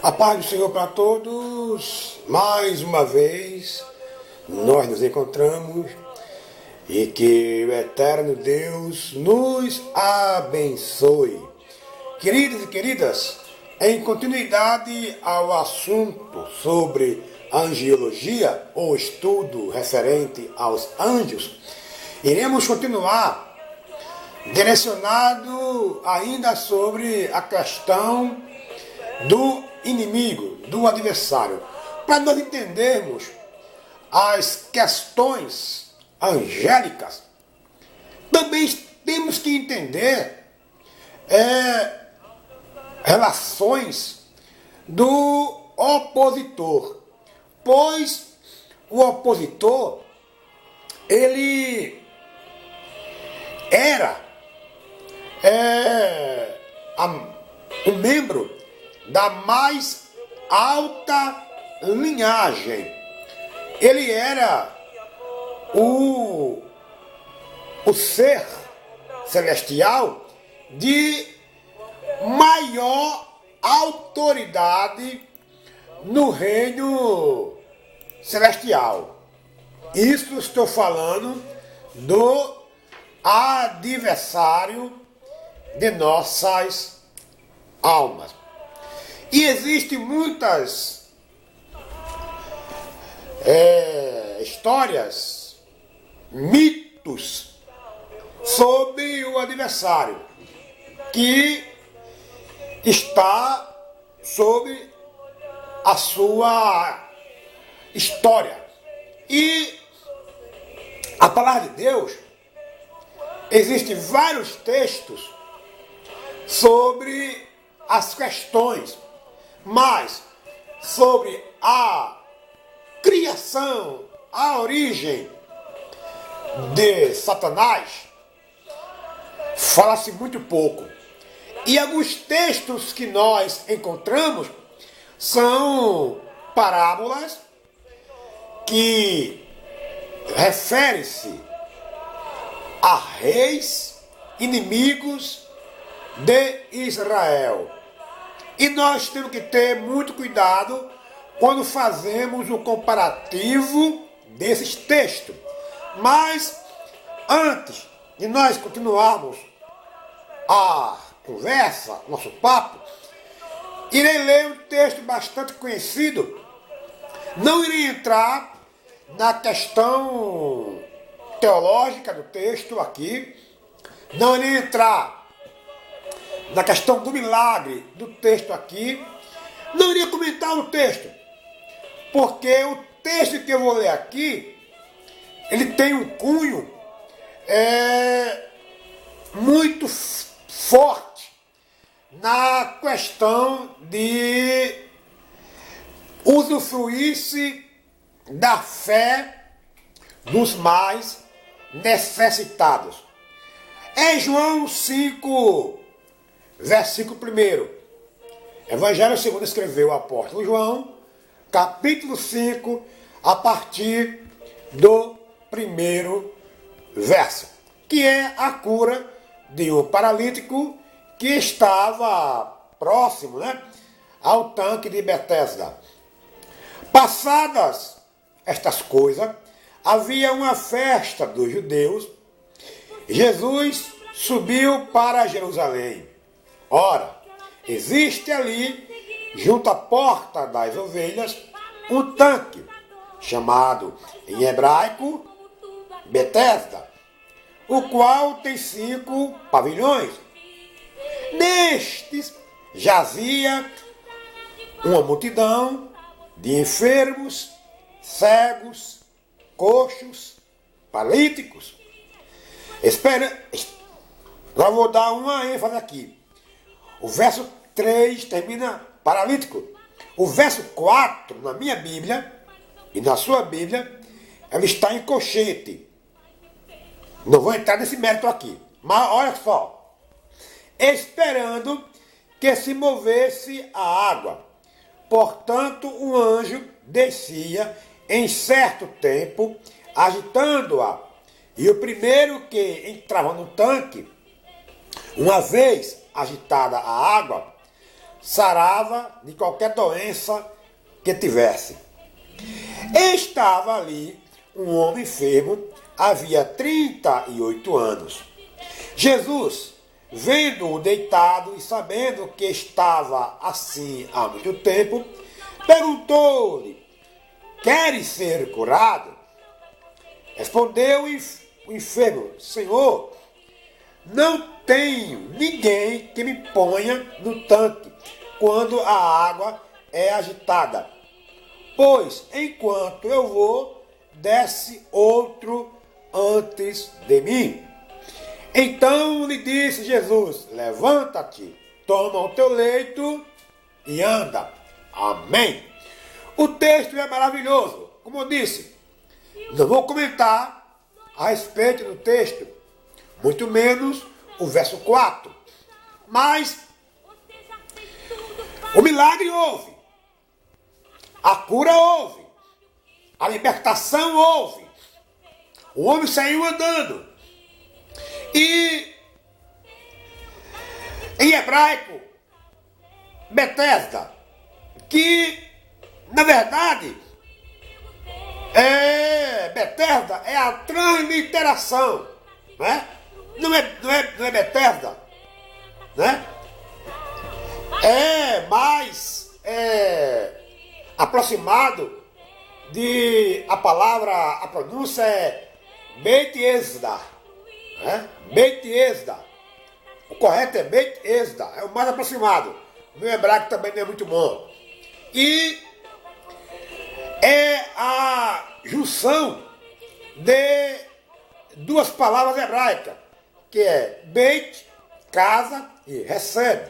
A paz do Senhor para todos. Mais uma vez nós nos encontramos e que o eterno Deus nos abençoe. Queridos e queridas, em continuidade ao assunto sobre angiologia, ou estudo referente aos anjos, iremos continuar direcionado ainda sobre a questão do inimigo, do adversário, para nós entendermos as questões angélicas. Também temos que entender relações do opositor, pois o opositor ele era um membro da mais alta linhagem. Ele era o ser celestial de maior autoridade no reino celestial. Isso estou falando do adversário de nossas almas. E existem muitas histórias, mitos sobre o adversário que está sobre a sua história. E a palavra de Deus, existem vários textos sobre as questões, mas sobre a criação, a origem de Satanás, fala-se muito pouco. E alguns textos que nós encontramos são parábolas que referem-se a reis inimigos de Israel. E nós temos que ter muito cuidado quando fazemos o comparativo desses textos. Mas antes de nós continuarmos a conversa, nosso papo, irei ler um texto bastante conhecido. Não irei entrar na questão teológica do texto aqui, não irei entrar na questão do milagre do texto aqui, não iria comentar o texto, porque o texto que eu vou ler aqui, ele tem um cunho muito forte na questão de usufruir-se da fé dos mais necessitados. É João 5, versículo 1. Evangelho segundo escreveu o apóstolo João, capítulo 5, a partir do 1º verso, que é a cura de um paralítico que estava próximo, ao tanque de Betesda. Passadas estas coisas, havia uma festa dos judeus. Jesus subiu para Jerusalém. Ora, existe ali, junto à porta das ovelhas, um tanque, chamado em hebraico Betesda, o qual tem 5 pavilhões. Nestes jazia uma multidão de enfermos, cegos, coxos, paralíticos. Agora vou dar uma ênfase aqui. O verso 3 termina paralítico. O verso 4, na minha Bíblia, e na sua Bíblia, ela está em colchete. Não vou entrar nesse mérito aqui. Mas olha só. Esperando que se movesse a água. Portanto, um anjo descia em certo tempo, agitando-a. E o primeiro que entrava no tanque, uma vez agitada a água, sarava de qualquer doença que tivesse. Estava ali um homem enfermo, havia 38 anos. Jesus, vendo-o deitado e sabendo que estava assim há muito tempo, perguntou-lhe: queres ser curado? Respondeu o enfermo: Senhor, não tenho ninguém que me ponha no tanque quando a água é agitada, pois enquanto eu vou, desce outro antes de mim. Então lhe disse Jesus: levanta-te, toma o teu leito e anda. Amém. O texto é maravilhoso. Como eu disse, não vou comentar a respeito do texto, muito menos o verso 4. Mas o milagre houve, a cura houve, a libertação houve. O homem saiu andando. E em hebraico, Betesda, que na verdade Betesda é a transliteração, né? Não é Betesda, né? É mais aproximado de a palavra, a pronúncia é Beit-Esda, né? Beit-Esda. O correto é Beit-Esda, é o mais aproximado. O meu hebraico também não é muito bom. E é a junção de duas palavras hebraicas, que é Beit, casa, e Hesed,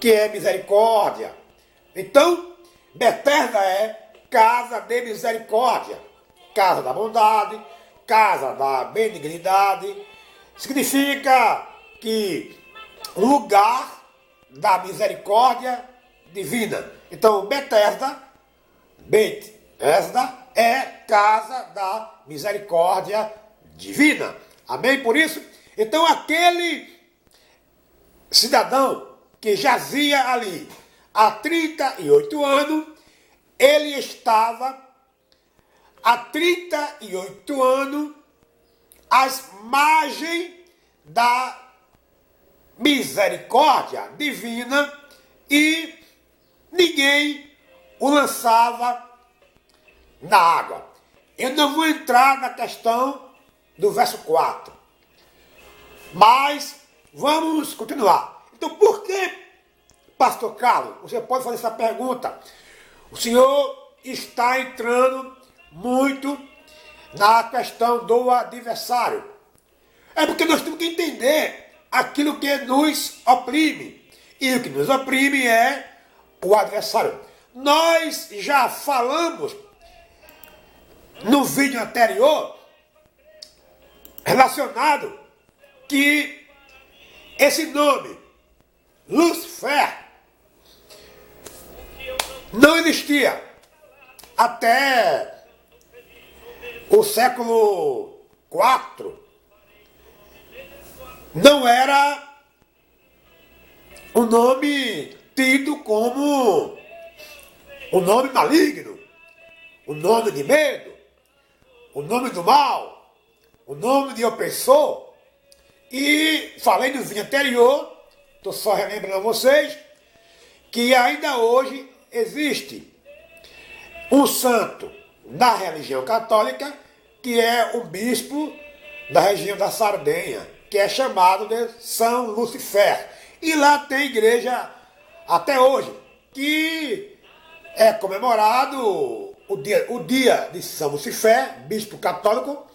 que é misericórdia. Então, Betesda é casa de misericórdia, casa da bondade, casa da benignidade. Significa que lugar da misericórdia divina. Então, Betesda, Beit-Esda, é casa da misericórdia divina. Amém? Por isso, então aquele cidadão que jazia ali há 38 anos, ele estava há 38 anos às margens da misericórdia divina e ninguém o lançava na água. Eu não vou entrar na questão do verso 4, mas vamos continuar. Então, por que, pastor Carlos, você pode fazer essa pergunta? O senhor está entrando muito na questão do adversário. É porque nós temos que entender aquilo que nos oprime. E o que nos oprime é o adversário. Nós já falamos no vídeo anterior relacionado que esse nome, Lúcifer, não existia até o século IV. Não era um nome tido como um nome maligno, o nome de medo, o nome do mal, o nome de opressor. E falei no vídeo anterior, estou só relembrando a vocês, que ainda hoje existe um santo da religião católica, que é o bispo da região da Sardenha, que é chamado de São Lucifer. E lá tem igreja até hoje, que é comemorado o dia de São Lucifer, bispo católico,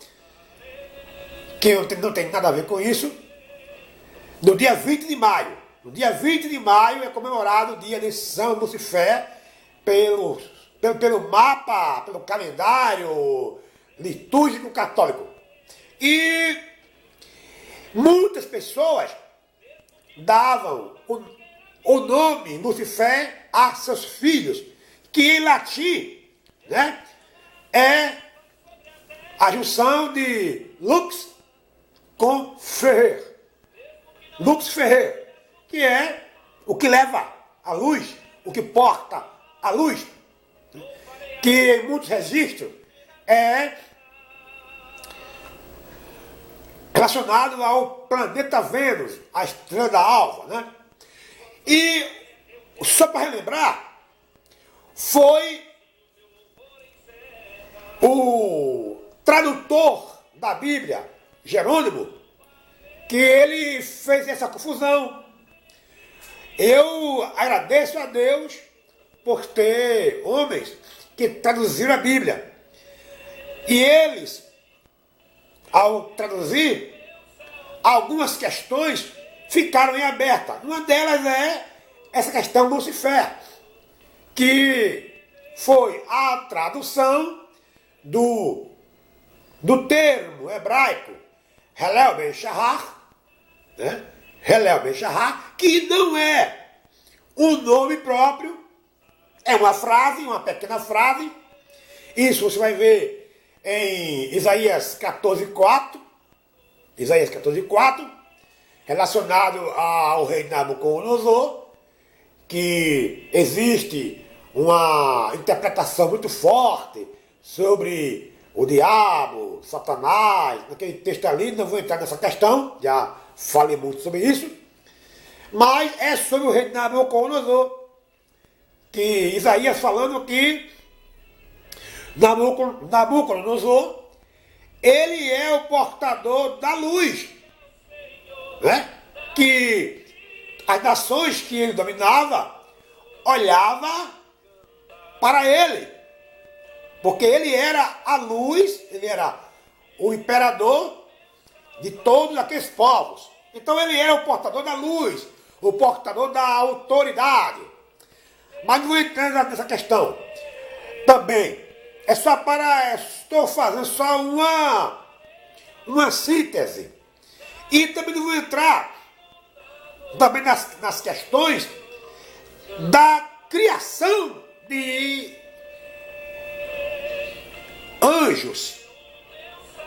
que não tem nada a ver com isso, no dia 20 de maio. No dia 20 de maio é comemorado o dia de São Lucifer pelo mapa, pelo calendário litúrgico católico. E muitas pessoas davam o nome Lucifer a seus filhos, que em latim, né, é a junção de lux com fer. Lux ferrer, que é o que leva a luz, o que porta a luz, que em muitos registros é relacionado ao planeta Vênus, a estrela da alva, né? E, só para relembrar, foi o tradutor da Bíblia, Jerônimo, que ele fez essa confusão. Eu agradeço a Deus por ter homens que traduziram a Bíblia. E eles, ao traduzir, algumas questões ficaram em aberta. Uma delas é essa questão Lucifer, que foi a tradução do termo hebraico Helel Ben Shahar, né? Helel Ben Shahar, que não é um nome próprio, é uma frase, uma pequena frase. Isso você vai ver em Isaías 14:4, Isaías 14:4, relacionado ao rei Nabucodonosor, que existe uma interpretação muito forte sobre o diabo, Satanás, naquele texto ali. Não vou entrar nessa questão, já falei muito sobre isso, mas é sobre o rei Nabucodonosor, que Isaías falando que Nabucodonosor, ele é o portador da luz, né? Que as nações que ele dominava olhavam para ele, porque ele era a luz, ele era o imperador de todos aqueles povos. Então ele era o portador da luz, o portador da autoridade. Mas não vou entrar nessa questão. Também, estou fazendo só uma síntese. E também não vou entrar também nas questões da criação de anjos.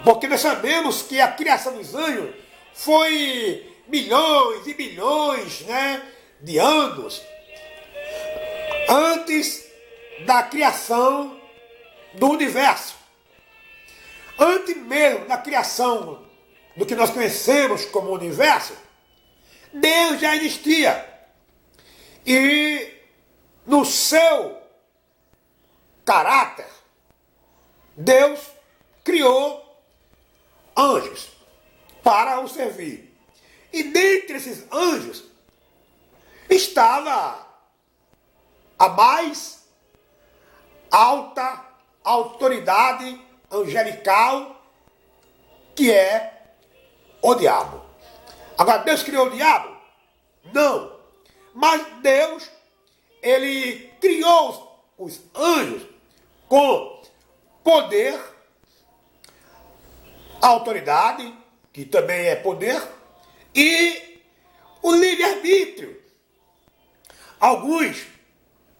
Porque nós sabemos que a criação dos anjos foi milhões e milhões, né, de anos antes da criação do universo. Antes mesmo da criação do que nós conhecemos como universo, Deus já existia. E no seu caráter, Deus criou anjos para o servir. E dentre esses anjos estava a mais alta autoridade angelical, que é o diabo. Agora, Deus criou o diabo? Não. Mas Deus, ele criou os anjos com poder, autoridade, que também é poder, e o livre-arbítrio. Alguns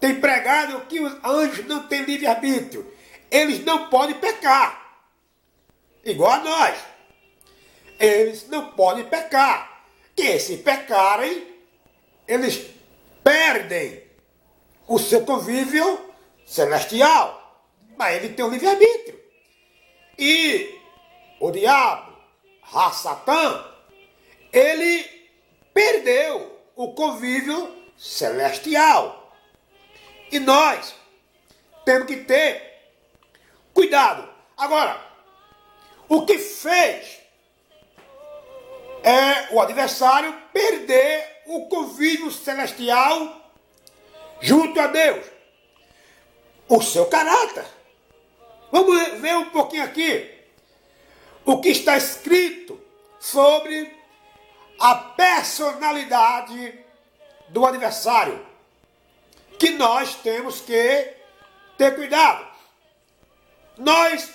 têm pregado que os anjos não têm livre-arbítrio. Eles não podem pecar, igual a nós. Eles não podem pecar, que se pecarem, eles perdem o seu convívio celestial. Mas ele tem o livre-arbítrio. E o diabo, Satã, ele perdeu o convívio celestial. E nós temos que ter cuidado. Agora, o que fez o adversário perder o convívio celestial junto a Deus? O seu caráter. Vamos ver um pouquinho aqui o que está escrito sobre a personalidade do adversário, que nós temos que ter cuidado. Nós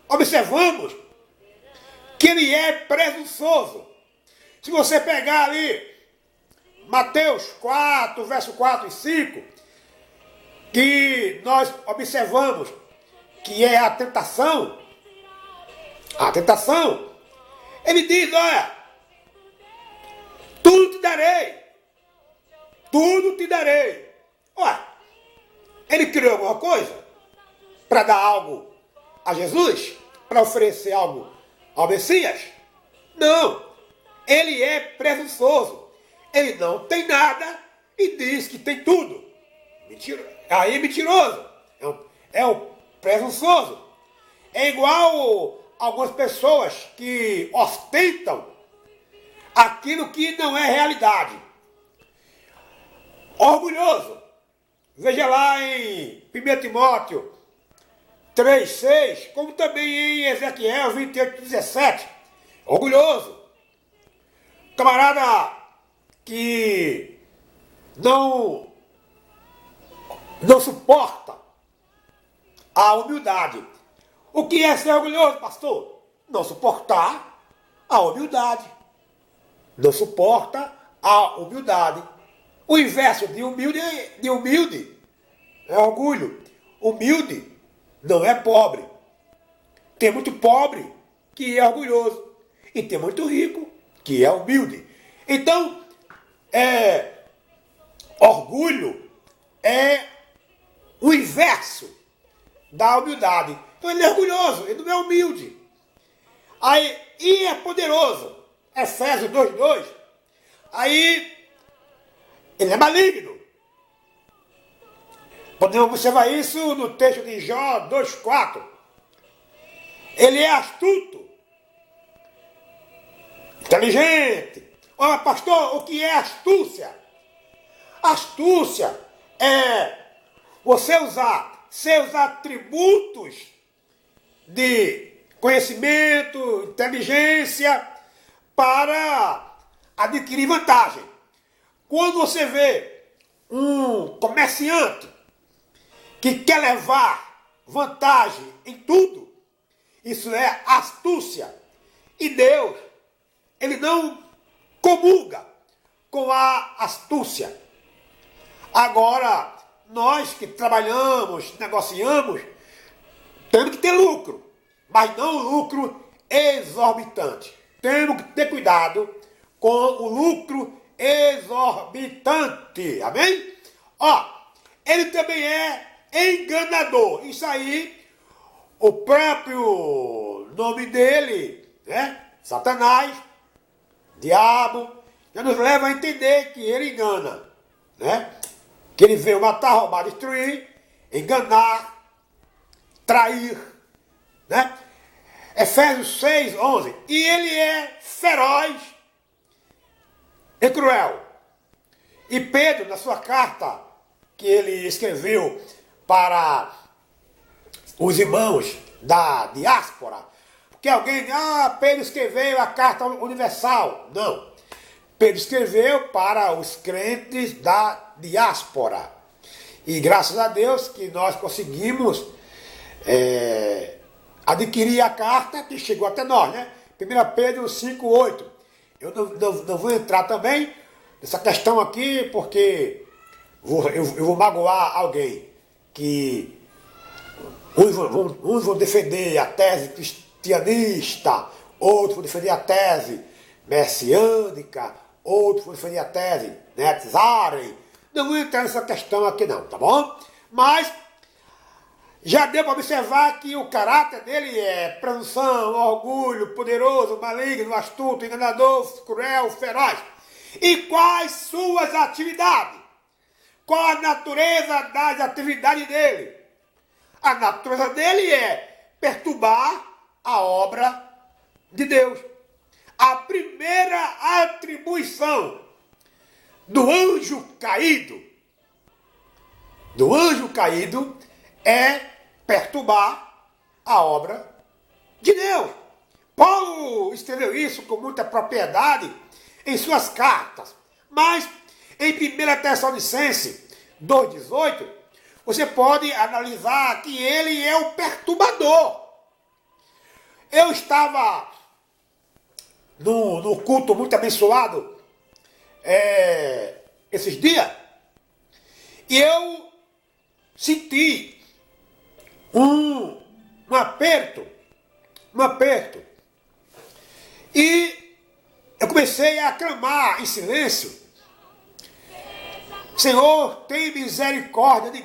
observamos que ele é presunçoso. Se você pegar ali Mateus 4, verso 4 e 5, que nós observamos que é a tentação, ele diz, olha, tudo te darei, tudo te darei. Ué, ele criou alguma coisa para dar algo a Jesus? Para oferecer algo ao Messias? Não. Ele é presunçoso. Ele não tem nada e diz que tem tudo. Aí é mentiroso. É um presunçoso. É igual algumas pessoas que ostentam aquilo que não é realidade. Orgulhoso. Veja lá em 1 Timóteo 3,6, como também em Ezequiel 28,17. Orgulhoso. Camarada que não suporta a humildade. O que é ser orgulhoso, pastor? Não suportar a humildade. Não suporta a humildade. O inverso de humilde é orgulho. Humilde não é pobre. Tem muito pobre que é orgulhoso. E tem muito rico que é humilde. Então, orgulho é o inverso da humildade. Então ele é orgulhoso, ele não é humilde. Aí, e é poderoso. Efésios 2,2. Aí, ele é maligno. Podemos observar isso no texto de Jó 2,4. Ele é astuto. Inteligente. Olha, pastor, o que é astúcia? Astúcia é você usar seus atributos de conhecimento, inteligência, para adquirir vantagem. Quando você vê um comerciante que quer levar vantagem em tudo, isso é astúcia. E Deus, ele não comunga com a astúcia. Agora, nós que trabalhamos, negociamos, temos que ter lucro, mas não lucro exorbitante. Temos que ter cuidado com o lucro exorbitante. Amém? Ó, ele também é enganador. Isso aí, o próprio nome dele, né? Satanás, diabo, já nos leva a entender que ele engana, né? Que ele veio matar, roubar, destruir, enganar, trair, né? Efésios 6,11. E ele é feroz e cruel. E Pedro, na sua carta que ele escreveu para os irmãos da diáspora, porque alguém, Pedro escreveu a carta universal. Não. Pedro escreveu para os crentes da diáspora. E graças a Deus que nós conseguimos adquirir a carta que chegou até nós, né? 1 Pedro 5,8. Eu não vou entrar também nessa questão aqui, porque eu vou magoar alguém que uns vão defender a tese cristianista, outros vão defender a tese messiânica, outros vão defender a tese Netzaren. Não vou entrar nessa questão aqui não, tá bom? Mas já deu para observar que o caráter dele é presunção, orgulho, poderoso, maligno, astuto, enganador, cruel, feroz. E quais suas atividades? Qual a natureza das atividades dele? A natureza dele é perturbar a obra de Deus. A primeira atribuição do anjo caído é perturbar a obra de Deus. Paulo escreveu isso com muita propriedade em suas cartas, mas em 1 Tessalonicenses 2,18, você pode analisar que ele é o perturbador. Eu estava no culto muito abençoado esses dias, e eu senti um aperto, e eu comecei a clamar em silêncio, Senhor, tem misericórdia de mim.